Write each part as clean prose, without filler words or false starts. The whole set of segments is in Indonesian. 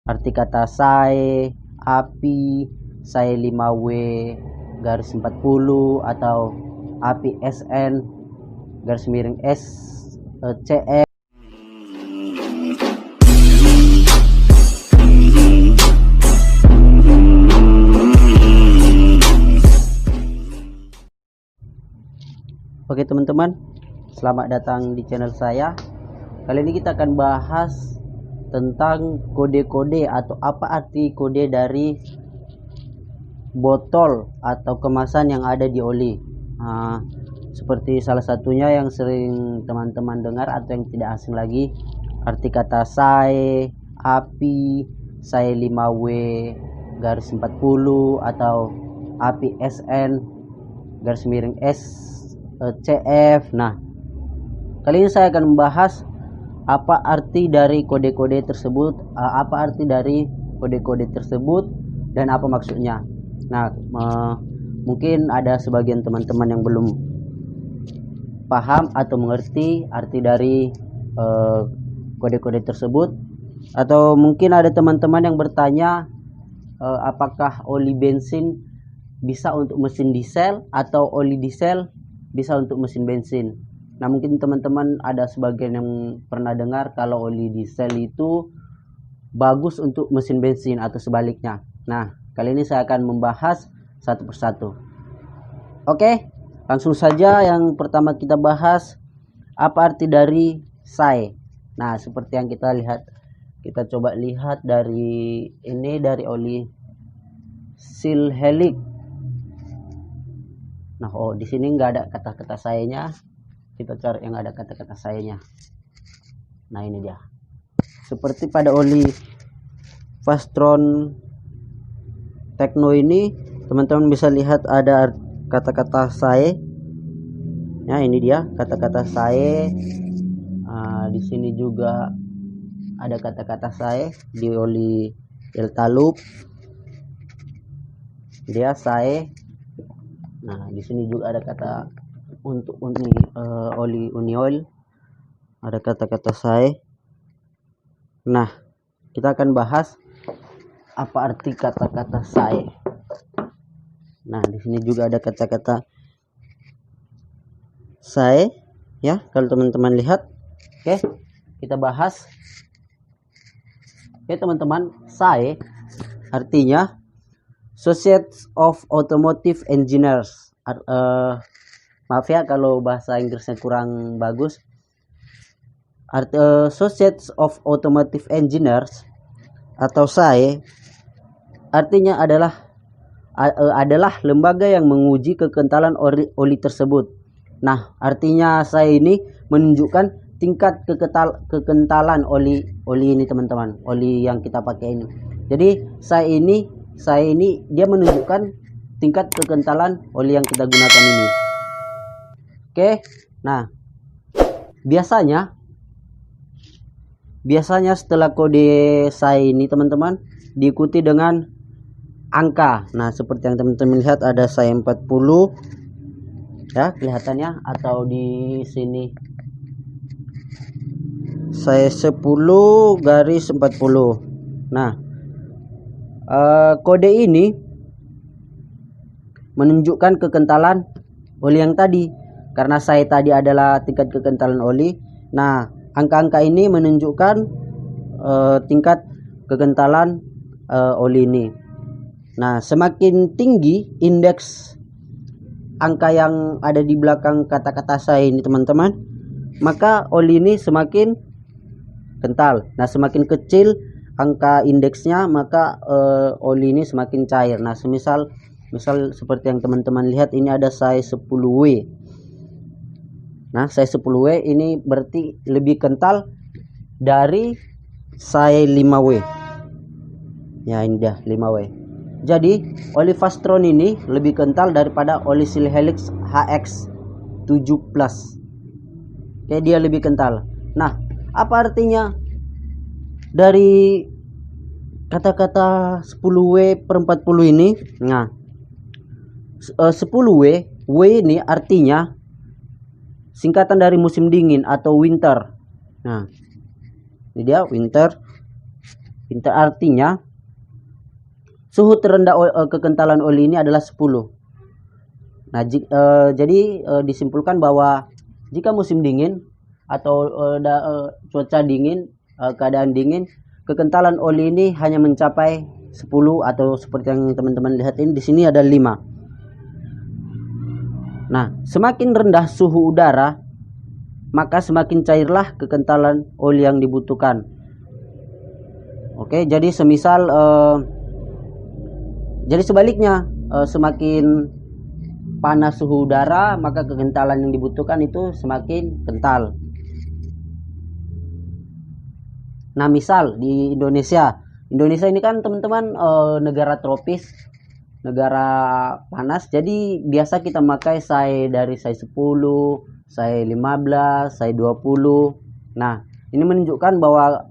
Arti kata SAE, API, SAE 5W garis 40 atau API SN garis miring SCF. Oke teman-teman, selamat datang di channel saya. Kali ini kita akan bahas tentang kode-kode atau apa arti kode dari botol atau kemasan yang ada di oli. Seperti salah satunya yang sering teman-teman dengar atau yang tidak asing lagi, arti kata SAE, API, SAE 5W garis 40 atau API SN garis miring SCF. Nah, kali ini saya akan membahas apa arti dari kode-kode tersebut, apa arti dari kode-kode tersebut dan apa maksudnya. Nah, mungkin ada sebagian teman-teman yang belum paham atau mengerti arti dari kode-kode tersebut, atau mungkin ada teman-teman yang bertanya apakah oli bensin bisa untuk mesin diesel atau oli diesel bisa untuk mesin bensin. Nah, mungkin teman-teman ada sebagian yang pernah dengar kalau oli diesel itu bagus untuk mesin bensin atau sebaliknya. Nah, kali ini saya akan membahas satu persatu. Oke, langsung saja yang pertama kita bahas apa arti dari SAE. Nah, seperti yang kita lihat, kita coba lihat dari ini, dari oli seal helix. Nah, di sini nggak ada kata-kata SAE-nya. Kita cari yang ada kata-kata SAE-nya. Nah, ini dia. Seperti pada oli Fastron Tekno ini, teman-teman bisa lihat ada kata-kata SAE. Ya, ini dia kata-kata SAE. Di sini juga ada kata-kata SAE di oli Delta Loop. Dia SAE. Nah, di sini juga ada kata untuk oli Uniol, ada kata-kata SAE. Nah, kita akan bahas apa arti kata-kata SAE. Nah, di sini juga ada kata-kata SAE ya, kalau teman-teman lihat. Oke, kita bahas. Oke teman-teman, SAE artinya Society of Automotive Engineers. Maaf ya kalau bahasa Inggrisnya kurang bagus. Society of Automotive Engineers atau SAE artinya adalah lembaga yang menguji kekentalan oli tersebut. Nah, artinya SAE ini menunjukkan tingkat kekentalan oli ini teman-teman, oli yang kita pakai ini. Jadi SAE ini dia menunjukkan tingkat kekentalan oli yang kita gunakan ini. Oke, nah biasanya setelah kode SAE ini teman-teman diikuti dengan angka. Nah, seperti yang teman-teman lihat ada SAE 40 ya kelihatannya, atau di sini SAE 10 garis 40. Nah, kode ini menunjukkan kekentalan oli yang tadi. Karena SAE tadi adalah tingkat kekentalan oli. Nah, angka-angka ini menunjukkan tingkat kekentalan oli ini. Nah, semakin tinggi indeks angka yang ada di belakang kata-kata SAE ini teman-teman, maka oli ini semakin kental. Nah, semakin kecil angka indeksnya, maka oli ini semakin cair. Nah, misal seperti yang teman-teman lihat, ini ada SAE 10W. Nah, SAE 10W ini berarti lebih kental dari SAE 5W. Ya, ini dia 5W. Jadi, oli Fastron ini lebih kental daripada oli Seal Helix HX7+. Oke, dia lebih kental. Nah, apa artinya dari kata-kata 10W/40 ini? Nah, 10W, W ini artinya singkatan dari musim dingin atau winter. Nah, ini dia winter. Artinya suhu terendah kekentalan oli ini adalah 10. Nah, jadi disimpulkan bahwa jika musim dingin atau cuaca dingin, keadaan dingin, kekentalan oli ini hanya mencapai 10 atau seperti yang teman-teman lihat ini di sini ada 5. Nah, semakin rendah suhu udara, maka semakin cairlah kekentalan oli yang dibutuhkan. Oke, jadi semisal jadi sebaliknya, semakin panas suhu udara, maka kekentalan yang dibutuhkan itu semakin kental. Nah, misal di Indonesia ini kan teman-teman negara tropis, negara panas, jadi biasa kita pakai dari size 10, size 15, size 20. Nah, ini menunjukkan bahwa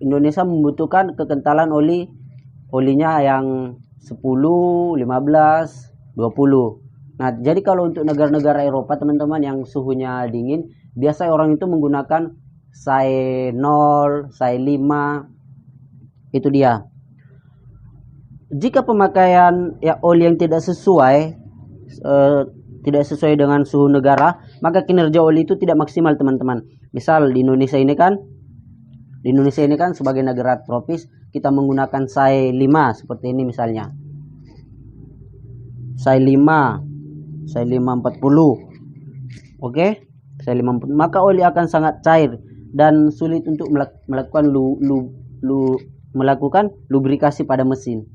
Indonesia membutuhkan kekentalan olinya yang 10, 15, 20. Nah, jadi kalau untuk negara-negara Eropa teman-teman yang suhunya dingin, biasa orang itu menggunakan size 0, size 5. Itu dia. Jika pemakaian oli yang tidak sesuai dengan suhu negara, maka kinerja oli itu tidak maksimal teman-teman. Misal di Indonesia ini kan sebagai negara tropis, kita menggunakan size 5 seperti ini misalnya. Size 5, size 540. Oke? Size 540. Maka oli akan sangat cair dan sulit untuk melakukan melakukan lubrikasi pada mesin.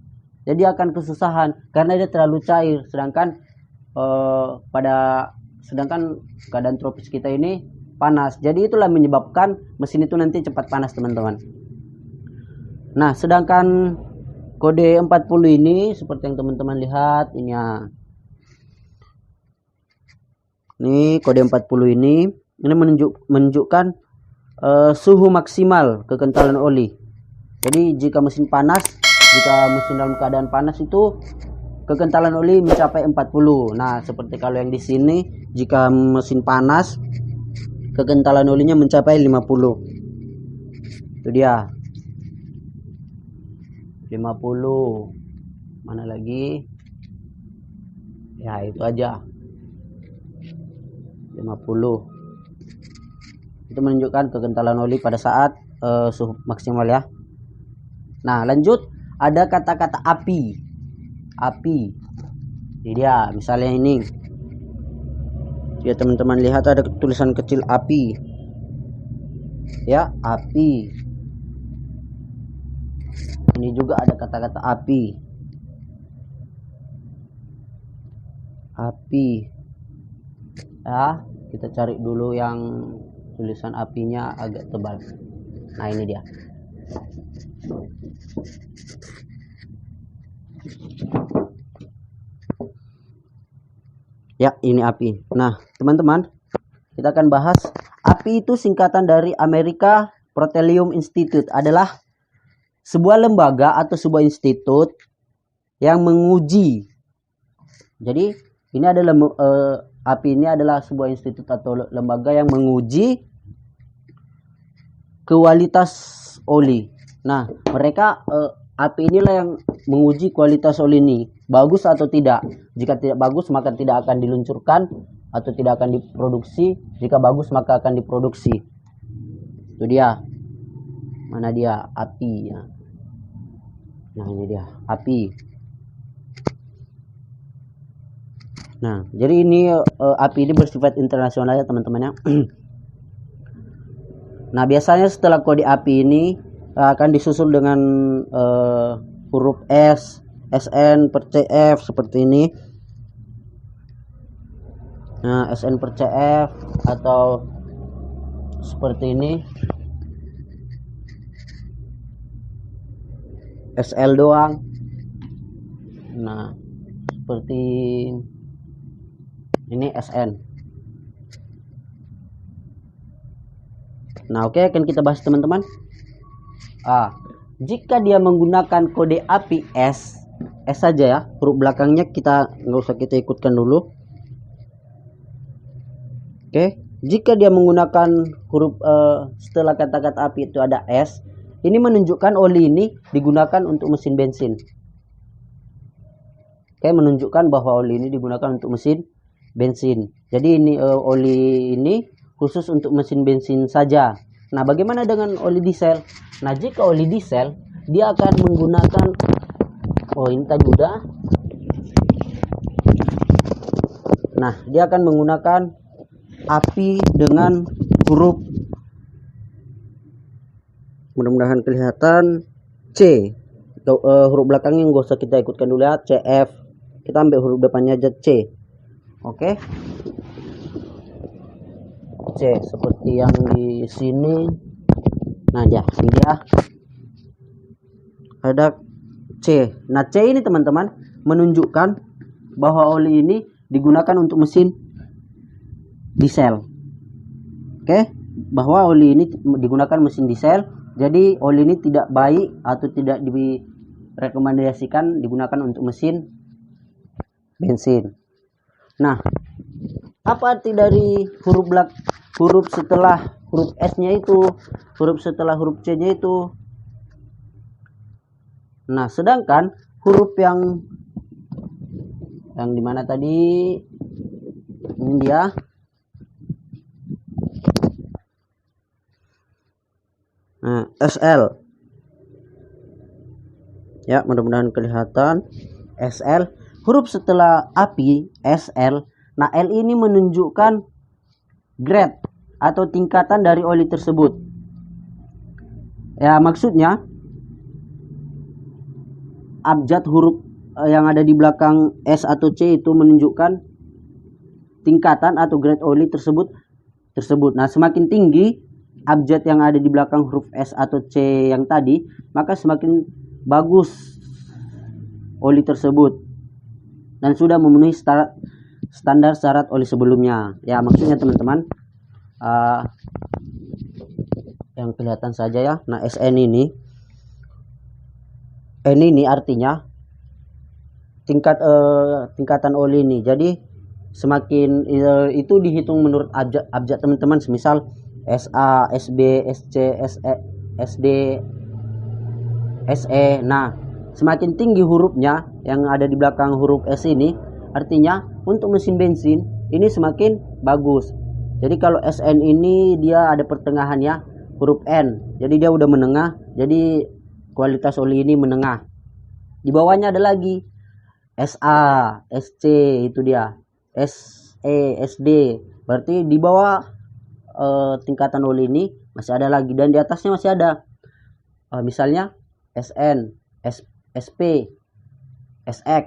Jadi akan kesusahan karena dia terlalu cair, sedangkan keadaan tropis kita ini panas. Jadi itulah menyebabkan mesin itu nanti cepat panas teman-teman. Nah, sedangkan kode 40 ini seperti yang teman-teman lihat ini ya. Ini kode 40 ini menunjukkan suhu maksimal kekentalan oli. Jadi jika mesin dalam keadaan panas itu kekentalan oli mencapai 40. Nah, seperti kalau yang di sini jika mesin panas kekentalan olinya mencapai 50. Itu dia. 50. Mana lagi? Ya, itu aja. 50. Itu menunjukkan kekentalan oli pada saat suhu maksimal ya. Nah, lanjut ada kata-kata api. Ini dia, misalnya ini. Ya, teman-teman lihat ada tulisan kecil api. Ya, api. Ini juga ada kata-kata api. Ya, kita cari dulu yang tulisan apinya agak tebal. Nah, ini dia. Ya, ini api. Nah, teman-teman, kita akan bahas API itu singkatan dari America Petroleum Institute, adalah sebuah lembaga atau sebuah institut yang menguji. Jadi, ini adalah API ini adalah sebuah institut atau lembaga yang menguji kualitas oli. Nah, mereka API inilah yang menguji kualitas oli ini bagus atau tidak. Jika tidak bagus maka tidak akan diluncurkan atau tidak akan diproduksi. Jika bagus maka akan diproduksi. Itu dia. Mana dia? API ya. Nah, ini dia API. Nah, jadi ini API ini bersifat internasional ya teman-teman ya. Nah, biasanya setelah kode API ini akan disusul dengan huruf S, SN per CF seperti ini. Nah, SN per CF atau seperti ini. SL doang. Nah, seperti ini SN. Nah, oke, akan kita bahas teman-teman. Jika dia menggunakan kode API S saja ya, huruf belakangnya kita nggak usah kita ikutkan dulu. Oke, jika dia menggunakan huruf setelah kata-kata API itu ada S, ini menunjukkan oli ini digunakan untuk mesin bensin. Oke, menunjukkan bahwa oli ini digunakan untuk mesin bensin. Jadi ini oli ini khusus untuk mesin bensin saja. Nah, bagaimana dengan oli diesel? Nah, jika oli diesel dia akan menggunakan ini tadi udah. Nah, dia akan menggunakan api dengan huruf, mudah-mudahan kelihatan, C. Huruf belakangnya nggak usah kita ikutkan dulu ya, CF. Kita ambil huruf depannya aja C. Oke. C seperti yang di sini. Nah, ya, ini dia. Ada C. Nah, C ini teman-teman menunjukkan bahwa oli ini digunakan untuk mesin diesel. Oke, bahwa oli ini digunakan mesin diesel. Jadi oli ini tidak baik atau tidak direkomendasikan digunakan untuk mesin bensin. Nah, apa arti dari huruf setelah huruf S-nya itu, huruf setelah huruf C-nya itu? Nah, sedangkan huruf yang dimana tadi, ini dia. Nah, SL. Ya, mudah-mudahan kelihatan. SL. Huruf setelah api, SL. Nah, L ini menunjukkan grade atau tingkatan dari oli tersebut. Ya, maksudnya abjad huruf yang ada di belakang S atau C itu menunjukkan tingkatan atau grade oli tersebut. Nah, semakin tinggi abjad yang ada di belakang huruf S atau C yang tadi, maka semakin bagus oli tersebut dan sudah memenuhi standar syarat oli sebelumnya. Ya, maksudnya teman-teman yang kelihatan saja ya. Nah, SN ini, N ini artinya tingkatan oli ini. Jadi semakin itu dihitung menurut abjad teman-teman. Semisal SA, SB, SC, SE, SD, SE. Nah, semakin tinggi hurufnya yang ada di belakang huruf S ini, artinya untuk mesin bensin ini semakin bagus. Jadi kalau SN ini dia ada pertengahannya huruf N, jadi dia udah menengah, jadi kualitas oli ini menengah. Di bawahnya ada lagi SA, SC, itu dia, SE, SD. Berarti di bawah tingkatan oli ini masih ada lagi, dan di atasnya masih ada misalnya SN, SP, SX,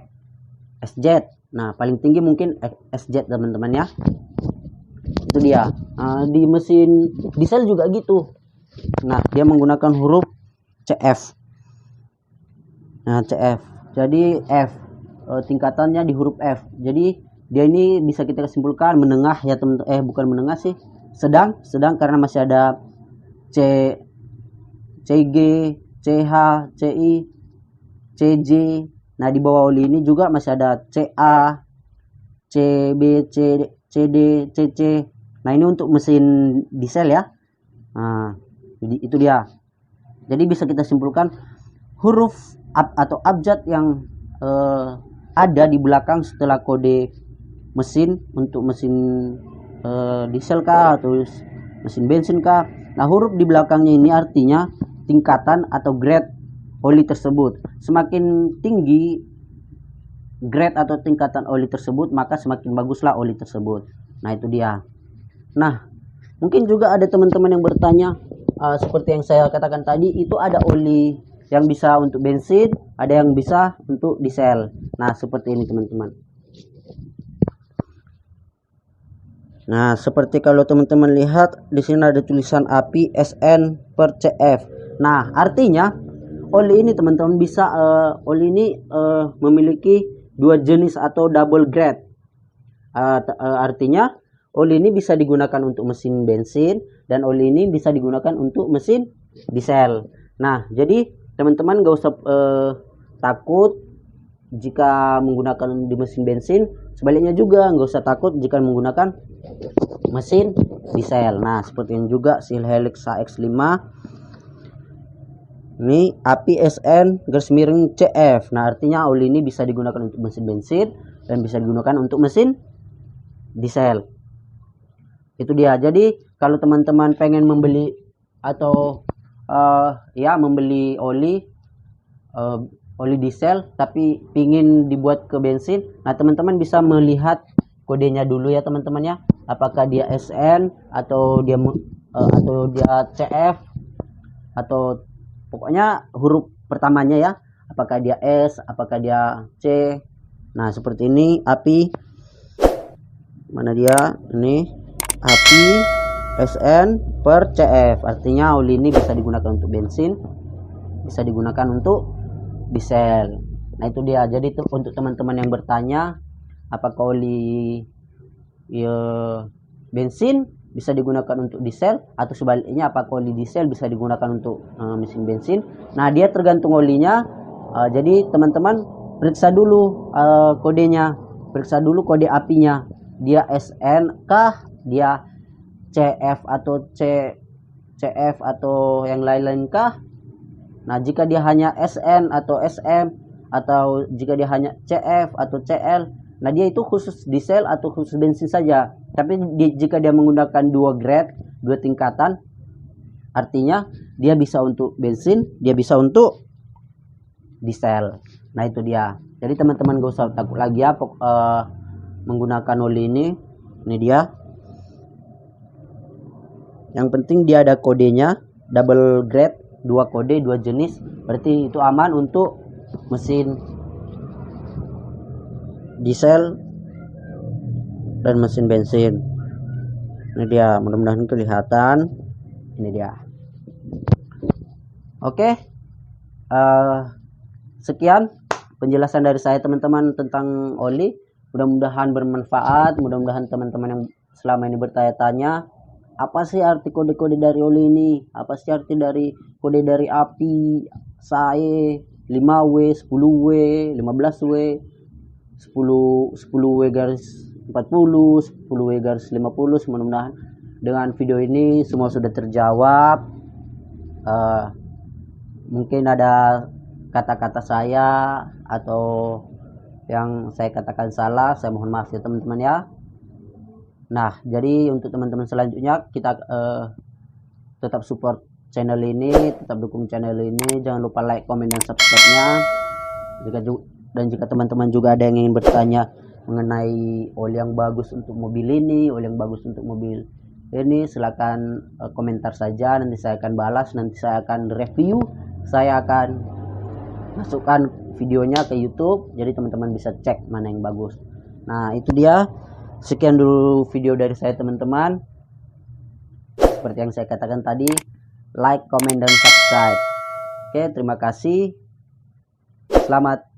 SZ. Nah, paling tinggi mungkin SZ teman-teman ya. Itu dia. Di mesin diesel juga gitu. Nah, dia menggunakan huruf CF. Nah, CF. Jadi F tingkatannya di huruf F. Jadi dia ini bisa kita simpulkan menengah ya teman-teman. Bukan menengah sih, sedang karena masih ada C, CG, CH, CI, CJ. Nah, di bawah oli ini juga masih ada CA, CB, CD, CC. Nah, ini untuk mesin diesel ya. Nah, jadi itu dia. Jadi bisa kita simpulkan huruf atau abjad yang ada di belakang setelah kode mesin untuk mesin diesel kah atau mesin bensin kah. Nah, huruf di belakangnya ini artinya tingkatan atau grade oli tersebut. Semakin tinggi grade atau tingkatan oli tersebut, maka semakin baguslah oli tersebut. Nah, itu dia. Nah, mungkin juga ada teman-teman yang bertanya, seperti yang saya katakan tadi, itu ada oli yang bisa untuk bensin, ada yang bisa untuk diesel. Nah, seperti ini teman-teman. Nah, seperti kalau teman-teman lihat di sini ada tulisan api SN per CF. Nah, artinya oli ini teman-teman bisa oli ini memiliki dua jenis atau double grade. Artinya oli ini bisa digunakan untuk mesin bensin dan oli ini bisa digunakan untuk mesin diesel. Nah, jadi teman-teman gak usah takut jika menggunakan di mesin bensin. Sebaliknya juga gak usah takut jika menggunakan mesin diesel. Nah, seperti ini juga Seal Helix HX5. Ini API SN garis miring CF. Nah, artinya oli ini bisa digunakan untuk mesin bensin dan bisa digunakan untuk mesin diesel. Itu dia. Jadi kalau teman-teman pengen membeli atau ya membeli oli diesel tapi pingin dibuat ke bensin, nah teman-teman bisa melihat kodenya dulu ya teman-teman ya, apakah dia SN atau dia CF atau pokoknya huruf pertamanya ya, apakah dia S, apakah dia C. Nah seperti ini API, mana dia, ini API SN per CF, artinya oli ini bisa digunakan untuk bensin, bisa digunakan untuk diesel. Nah itu dia. Jadi untuk teman-teman yang bertanya apakah oli bensin bisa digunakan untuk diesel atau sebaliknya apakah oli diesel bisa digunakan untuk mesin bensin, nah dia tergantung olinya. Jadi teman-teman periksa dulu kodenya, periksa dulu kode API-nya, dia SN kah, dia CF atau CF atau yang lain-lain kah. Nah jika dia hanya SN atau SM, atau jika dia hanya CF atau CL, nah dia itu khusus diesel atau khusus bensin saja. Tapi jika dia menggunakan dua grade, dua tingkatan, artinya dia bisa untuk bensin, dia bisa untuk diesel. Nah itu dia. Jadi teman-teman gak usah takut lagi ya menggunakan oli ini. Ini dia. Yang penting dia ada kodenya, double grade, dua kode, dua jenis, berarti itu aman untuk mesin diesel dan mesin bensin. Ini dia, mudah-mudahan kelihatan. Ini dia. Oke, sekian penjelasan dari saya teman-teman tentang oli. Mudah-mudahan bermanfaat. Mudah-mudahan teman-teman yang selama ini bertanya-tanya, apa sih arti kode-kode dari oli ini, apa sih arti dari kode dari API, SAE, 5W, 10W, 15W, 10W garis 40, 10W garis 50. Mudah-mudahan dengan video ini semua sudah terjawab. Mungkin ada kata-kata saya atau yang saya katakan salah, saya mohon maaf ya teman-teman ya. Nah jadi untuk teman-teman selanjutnya kita tetap support channel ini, tetap dukung channel ini, jangan lupa like, komen, dan subscribe-nya. Jika teman-teman juga ada yang ingin bertanya mengenai oli yang bagus untuk mobil ini, oli yang bagus untuk mobil ini, silakan komentar saja, nanti saya akan balas, nanti saya akan review, saya akan masukkan videonya ke YouTube, jadi teman-teman bisa cek mana yang bagus. Nah itu dia, sekian dulu video dari saya teman-teman. Seperti yang saya katakan tadi, like, comment, dan subscribe. Oke, terima kasih, selamat